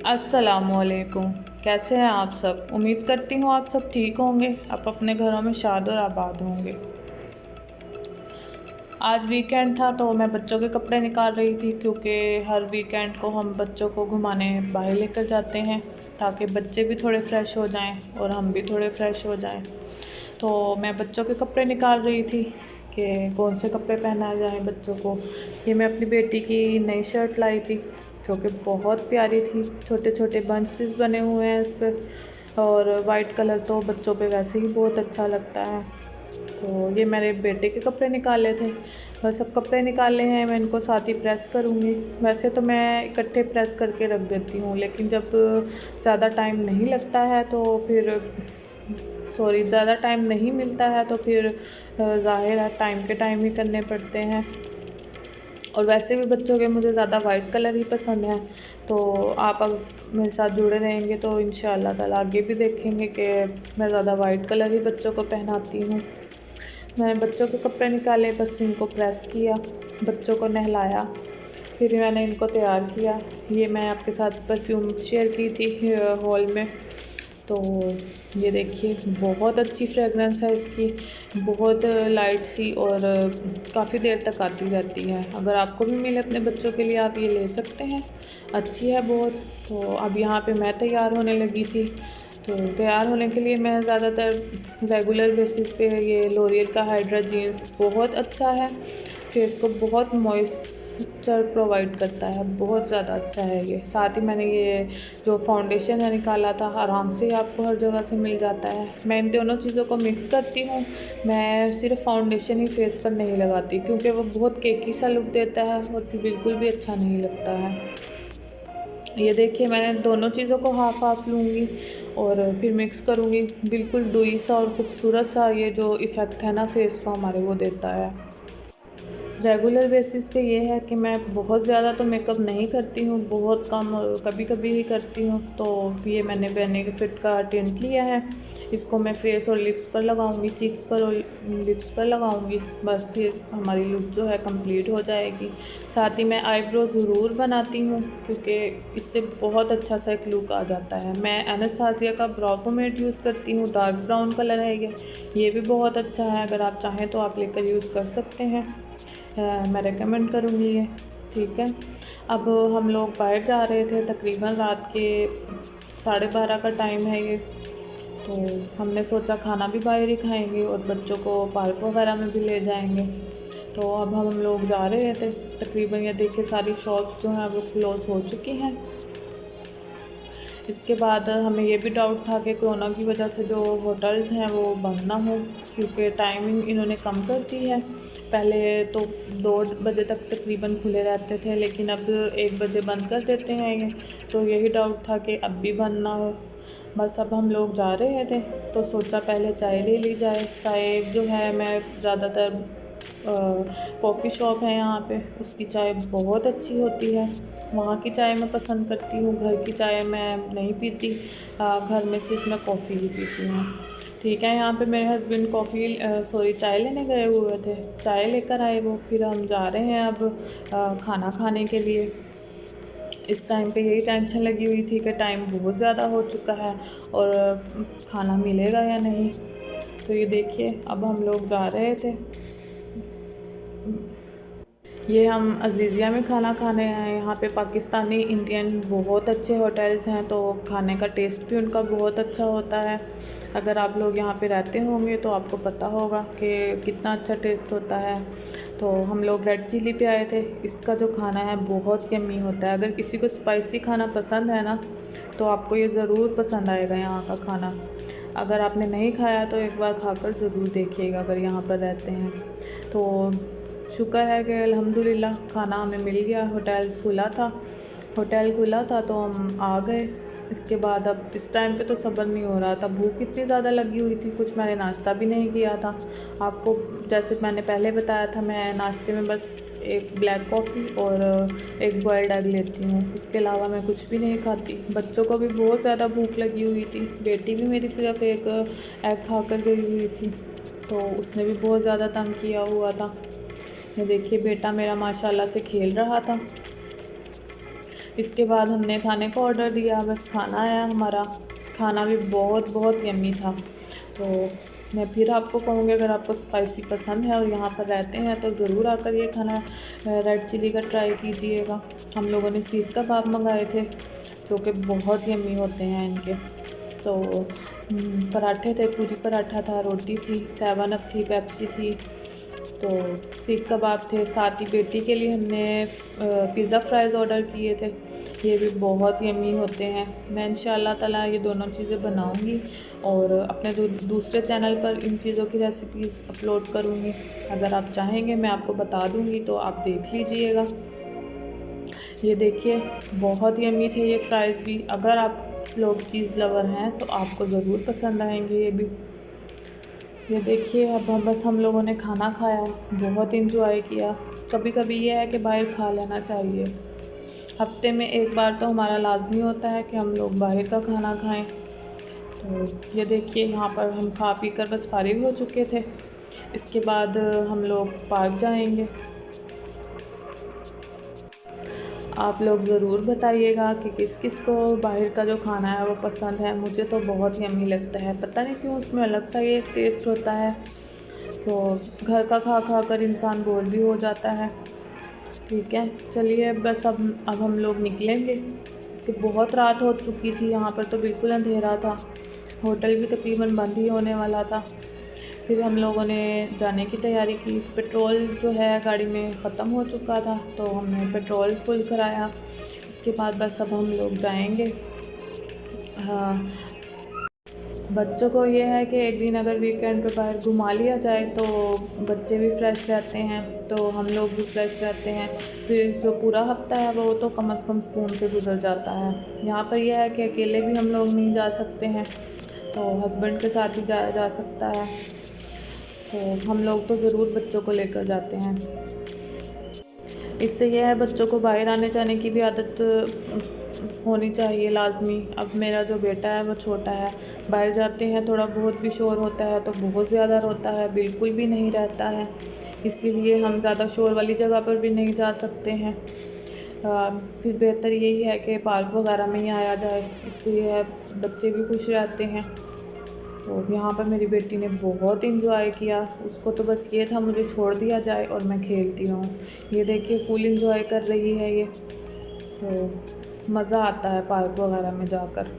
अस्सलामुअलैकुम। कैसे हैं आप सब? उम्मीद करती हूँ आप सब ठीक होंगे, आप अपने घरों में शाद और आबाद होंगे। आज वीकेंड था तो मैं बच्चों के कपड़े निकाल रही थी, क्योंकि हर वीकेंड को हम बच्चों को घुमाने बाहर लेकर जाते हैं ताकि बच्चे भी थोड़े फ्रेश हो जाएं और हम भी थोड़े फ्रेश हो जाएं। तो मैं बच्चों के कपड़े निकाल रही थी कि कौन से कपड़े पहनाए जाएं बच्चों को। ये मैं अपनी बेटी की नई शर्ट लाई थी जो कि बहुत प्यारी थी, छोटे छोटे बंचेस बने हुए हैं इस पर, और वाइट कलर तो बच्चों पे वैसे ही बहुत अच्छा लगता है। तो ये मेरे बेटे के कपड़े निकाले थे, बस अब कपड़े निकाले हैं, मैं इनको साथ ही प्रेस करूँगी। वैसे तो मैं इकट्ठे प्रेस करके रख देती हूँ, लेकिन जब ज़्यादा टाइम नहीं लगता है तो फिर ज़्यादा टाइम नहीं मिलता है तो फिर ज़ाहिर है टाइम के टाइम ही करने पड़ते हैं। और वैसे भी बच्चों के मुझे ज़्यादा वाइट कलर ही पसंद है। तो आप अब मेरे साथ जुड़े रहेंगे तो इंशाअल्लाह ताला आगे भी देखेंगे कि मैं ज़्यादा वाइट कलर ही बच्चों को पहनाती हूँ। मैंने बच्चों के कपड़े निकाले, बस इनको प्रेस किया, बच्चों को नहलाया, फिर मैंने इनको तैयार किया। ये मैं आपके साथ परफ्यूम शेयर की थी हॉल में, तो ये देखिए बहुत अच्छी फ्रेगरेंस है इसकी, बहुत लाइट सी, और काफ़ी देर तक आती रहती है। अगर आपको भी मिले अपने बच्चों के लिए आप ये ले सकते हैं, अच्छी है बहुत। तो अब यहाँ पे मैं तैयार होने लगी थी, तो तैयार होने के लिए मैं ज़्यादातर रेगुलर बेसिस पे ये लोरियल का हाइड्रा जीन्स बहुत अच्छा है, फेस को बहुत मॉइस्चर प्रोवाइड करता है, बहुत ज़्यादा अच्छा है ये। साथ ही मैंने ये जो फाउंडेशन है निकाला था, आराम से आपको हर जगह से मिल जाता है। मैं इन दोनों चीज़ों को मिक्स करती हूँ, मैं सिर्फ फाउंडेशन ही फेस पर नहीं लगाती, क्योंकि वो बहुत केकी सा लुक देता है और फिर बिल्कुल भी अच्छा नहीं लगता है। ये देखिए मैंने दोनों चीज़ों को हाफ हाफ लूँगी और फिर मिक्स करूँगी, बिल्कुल डुई सा और खूबसूरत सा ये जो इफ़ेक्ट है ना फेस को हमारे, वो देता है। रेगुलर बेसिस पे ये है कि मैं बहुत ज़्यादा तो मेकअप नहीं करती हूँ, बहुत कम कभी कभी ही करती हूँ। तो ये मैंने बेनिफिट का टिंट लिया है, इसको मैं फेस और लिप्स पर लगाऊंगी, चीक्स पर और लिप्स पर लगाऊंगी, बस फिर हमारी लुक जो है कंप्लीट हो जाएगी। साथ ही मैं आईब्रो ज़रूर बनाती हूँ, क्योंकि इससे बहुत अच्छा सा एक लुक आ जाता है। मैं एनास्टेसिया का ब्राउ पोमेड यूज़ करती हूँ, डार्क ब्राउन कलर है ये भी बहुत अच्छा है, अगर आप चाहें तो आप लेकर यूज़ कर सकते हैं। मैं रेकमेंड करूँगी ये, ठीक है। अब हम लोग बाहर जा रहे थे, तकरीबन रात के 12:30 का टाइम है ये, तो हमने सोचा खाना भी बाहर ही खाएंगे और बच्चों को पार्क वगैरह में भी ले जाएंगे। तो अब हम लोग जा रहे थे, तकरीबन ये देखिए सारी शॉप्स जो हैं वो क्लोज़ हो चुकी हैं। इसके बाद हमें ये भी डाउट था कि कोरोना की वजह से जो होटल्स हैं वो बंद ना हो, क्योंकि टाइमिंग इन्होंने कम कर दी है। पहले तो 2 बजे तक तकरीबन खुले रहते थे, लेकिन अब 1 बजे बंद कर देते हैं ये। तो यही डाउट था कि अब भी बंद ना हो। बस अब हम लोग जा रहे थे तो सोचा पहले चाय ले ली जाए। चाय जो है मैं ज़्यादातर कॉफ़ी शॉप है यहाँ पे, उसकी चाय बहुत अच्छी होती है, वहाँ की चाय मैं पसंद करती हूँ। घर की चाय मैं नहीं पीती, घर में सिर्फ मैं कॉफ़ी ही पीती हूँ, ठीक है। यहाँ पे मेरे हस्बैंड चाय लेने गए हुए थे, चाय लेकर आए वो, फिर हम जा रहे हैं अब खाना खाने के लिए। इस टाइम पे यही टेंशन लगी हुई थी कि टाइम बहुत ज़्यादा हो चुका है और खाना मिलेगा या नहीं। तो ये देखिए अब हम लोग जा रहे थे, ये हम अज़ीज़िया में खाना खाने आए। यहाँ पे पाकिस्तानी इंडियन बहुत अच्छे होटल्स हैं, तो खाने का टेस्ट भी उनका बहुत अच्छा होता है। अगर आप लोग यहाँ पे रहते होंगे तो आपको पता होगा कि कितना अच्छा टेस्ट होता है। तो हम लोग रेड चिली पे आए थे, इसका जो खाना है बहुत यम्मी होता है। अगर किसी को स्पाइसी खाना पसंद है ना तो आपको ये ज़रूर पसंद आएगा यहाँ का खाना। अगर आपने नहीं खाया तो एक बार खाकर ज़रूर देखिएगा अगर यहाँ पर रहते हैं तो। शुक्र है कि अल्हम्दुलिल्लाह खाना हमें मिल गया, होटल खुला था तो हम आ गए। इसके बाद अब इस टाइम पे तो सब्र नहीं हो रहा था, भूख इतनी ज़्यादा लगी हुई थी, कुछ मैंने नाश्ता भी नहीं किया था। आपको जैसे मैंने पहले बताया था, मैं नाश्ते में बस एक ब्लैक कॉफ़ी और एक बॉयल्ड एग लेती हूँ, इसके अलावा मैं कुछ भी नहीं खाती। बच्चों को भी बहुत ज़्यादा भूख लगी हुई थी, बेटी भी मेरी सिर्फ एक एग खा कर गई हुई थी, तो उसने भी बहुत ज़्यादा तंग किया हुआ था। ये देखिए बेटा मेरा माशाल्लाह से खेल रहा था। इसके बाद हमने खाने का ऑर्डर दिया, बस खाना आया हमारा। खाना भी बहुत बहुत यम्मी था। तो मैं फिर आपको कहूँगी, अगर आपको स्पाइसी पसंद है और यहाँ पर रहते हैं तो ज़रूर आकर ये खाना रेड चिली का ट्राई कीजिएगा। हम लोगों ने सीख कबाब मंगाए थे जो कि बहुत यम्मी होते हैं इनके। तो पराठे थे, पूरी पराठा था, रोटी थी, 7 अप थी, पेप्सी थी, तो सीख कबाब थे। साथ ही बेटी के लिए हमने पिज़्ज़ा फ्राइज़ ऑर्डर किए थे, ये भी बहुत यम्मी होते हैं। मैं इंशाल्लाह ताला ये दोनों चीज़ें बनाऊंगी और अपने दूसरे चैनल पर इन चीज़ों की रेसिपीज़ अपलोड करूंगी। अगर आप चाहेंगे मैं आपको बता दूंगी तो आप देख लीजिएगा। ये देखिए बहुत यम्मी थे ये फ्राइज़ भी। अगर आप लोग चीज़ लवर हैं तो आपको ज़रूर पसंद आएंगे ये भी। ये देखिए अब हम लोगों ने खाना खाया, बहुत इंजॉय किया। कभी कभी ये है कि बाहर खा लेना चाहिए, हफ्ते में एक बार तो हमारा लाजमी होता है कि हम लोग बाहर का खाना खाएं। तो ये देखिए यहाँ पर हम खा पी कर बस फारिग हो चुके थे। इसके बाद हम लोग पार्क जाएंगे। आप लोग ज़रूर बताइएगा कि किस किस को बाहर का जो खाना है वो पसंद है। मुझे तो बहुत यम्मी लगता है, पता नहीं क्यों उसमें अलग सा ये टेस्ट होता है। तो घर का खा खा कर इंसान बोर भी हो जाता है। ठीक है, चलिए बस अब हम लोग निकलेंगे। इसके बहुत रात हो चुकी थी, यहाँ पर तो बिल्कुल अंधेरा था, होटल भी तकरीबन बंद ही होने वाला था। फिर हम लोगों ने जाने की तैयारी की। पेट्रोल जो है गाड़ी में ख़त्म हो चुका था तो हमने पेट्रोल फुल कराया। इसके बाद बस अब हम लोग जाएंगे। हाँ, बच्चों को ये है कि एक दिन अगर वीकेंड पे बाहर घुमा लिया जाए तो बच्चे भी फ्रेश रहते हैं, तो हम लोग भी फ्रेश रहते हैं। फिर जो पूरा हफ्ता है वो तो कम से कम सुकून से गुजर जाता है। यहाँ पर यह है कि अकेले भी हम लोग नहीं जा सकते हैं, तो हस्बैंड के साथ ही जाया जा सकता है। तो हम लोग तो ज़रूर बच्चों को लेकर जाते हैं। इससे यह है बच्चों को बाहर आने जाने की भी आदत होनी चाहिए लाजमी। अब मेरा जो बेटा है वो छोटा है, बाहर जाते हैं थोड़ा बहुत भी शोर होता है तो बहुत ज़्यादा रोता है, बिल्कुल भी नहीं रहता है। इसीलिए हम ज़्यादा शोर वाली जगह पर भी नहीं जा सकते हैं। फिर बेहतर यही है कि पार्क वगैरह में ही आया जाए, इससे बच्चे भी खुश रहते हैं। तो यहाँ पर मेरी बेटी ने बहुत इंजॉय किया, उसको तो बस ये था मुझे छोड़ दिया जाए और मैं खेलती रहूँ। ये देखिए फुल इंजॉय कर रही है ये। तो मज़ा आता है पार्क वगैरह में जाकर।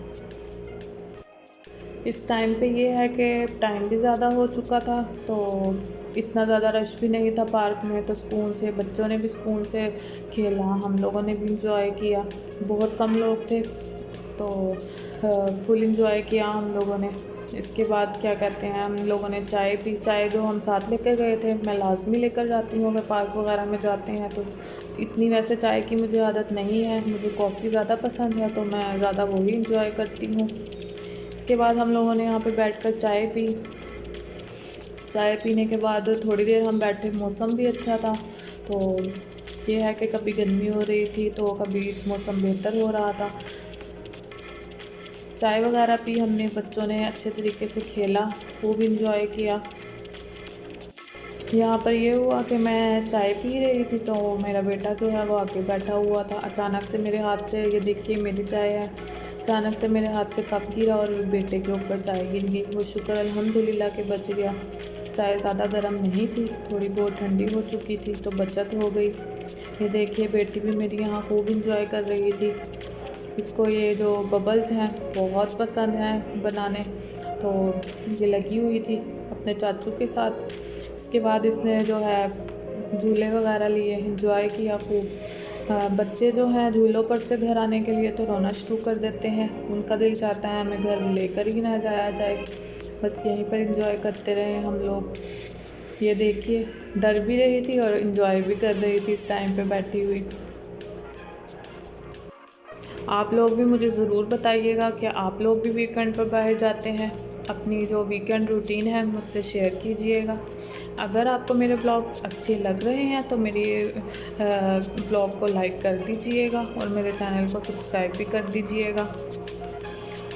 इस टाइम पे ये है कि टाइम भी ज़्यादा हो चुका था तो इतना ज़्यादा रश भी नहीं था पार्क में, तो सुकून से बच्चों ने भी सुकून से खेला, हम लोगों ने भी इंजॉय किया। बहुत कम लोग थे तो फुल इंजॉय किया हम लोगों ने। इसके बाद क्या कहते हैं, हम लोगों ने चाय पी। चाय जो हम साथ लेकर गए थे, मैं लाजमी लेकर जाती हूँ अगर पार्क वगैरह में जाते हैं तो। इतनी वैसे चाय की मुझे आदत नहीं है, मुझे कॉफ़ी ज़्यादा पसंद है तो मैं ज़्यादा वही इंजॉय करती हूँ। इसके बाद हम लोगों ने यहाँ पे बैठकर चाय पी। चाय पीने के बाद थोड़ी देर हम बैठे, मौसम भी अच्छा था। तो ये है कि कभी गर्मी हो रही थी तो कभी मौसम बेहतर हो रहा था। चाय वगैरह पी हमने, बच्चों ने अच्छे तरीके से खेला, खूब इंजॉय किया। यहाँ पर ये हुआ कि मैं चाय पी रही थी तो मेरा बेटा जो है वो आके बैठा हुआ था। अचानक से मेरे हाथ से, ये देखिए मेरी चाय है, अचानक से मेरे हाथ से कप गिरा और बेटे के ऊपर चाय गिर गई। वो शुक्र अल्हम्दुलिल्लाह के बच गया। चाय ज़्यादा गर्म नहीं थी, थोड़ी बहुत ठंडी हो चुकी थी तो बचत हो गई। ये देखिए बेटी भी मेरी यहाँ खूब इंजॉय कर रही थी। इसको ये जो बबल्स हैं बहुत पसंद हैं बनाने, तो ये लगी हुई थी अपने चाचू के साथ। इसके बाद इसने जो है झूले वगैरह लिए, इंजॉय किया खूब। बच्चे जो हैं झूलों पर से घर आने के लिए तो रोना शुरू कर देते हैं, उनका दिल चाहता है हमें घर लेकर ही ना जाया जाए, बस यहीं पर इंजॉय करते रहे हम लोग। ये देखिए डर भी रही थी और इंजॉय भी कर रही थी इस टाइम पे बैठी हुई। आप लोग भी मुझे ज़रूर बताइएगा कि आप लोग भी वीकेंड पर बाहर जाते हैं। अपनी जो वीकेंड रूटीन है मुझसे शेयर कीजिएगा। अगर आपको मेरे ब्लॉग्स अच्छे लग रहे हैं तो मेरी ब्लॉग को लाइक कर दीजिएगा और मेरे चैनल को सब्सक्राइब भी कर दीजिएगा।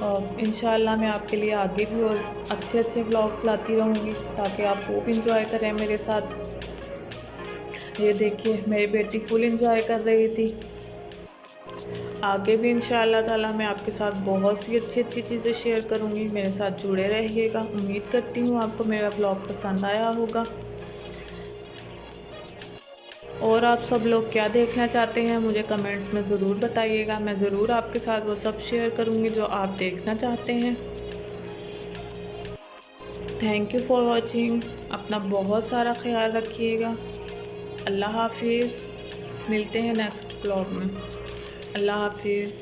और इंशाल्लाह मैं आपके लिए आगे भी और अच्छे अच्छे ब्लॉग्स लाती रहूँगी ताकि आप खूब इंजॉय करें मेरे साथ। ये देखिए मेरी बेटी फुल इंजॉय कर रही थी। आगे भी इंशाअल्लाह ताला मैं आपके साथ बहुत सी अच्छी चीज़ें शेयर करूँगी। मेरे साथ जुड़े रहिएगा। उम्मीद करती हूँ आपको मेरा ब्लॉग पसंद आया होगा। और आप सब लोग क्या देखना चाहते हैं मुझे कमेंट्स में ज़रूर बताइएगा। मैं ज़रूर आपके साथ वो सब शेयर करूँगी जो आप देखना चाहते हैं। Thank you for watching. अपना बहुत सारा ख्याल रखिएगा। अल्लाह हाफिज़। मिलते हैं नेक्स्ट ब्लॉग में। अल्लाह हाफिज़।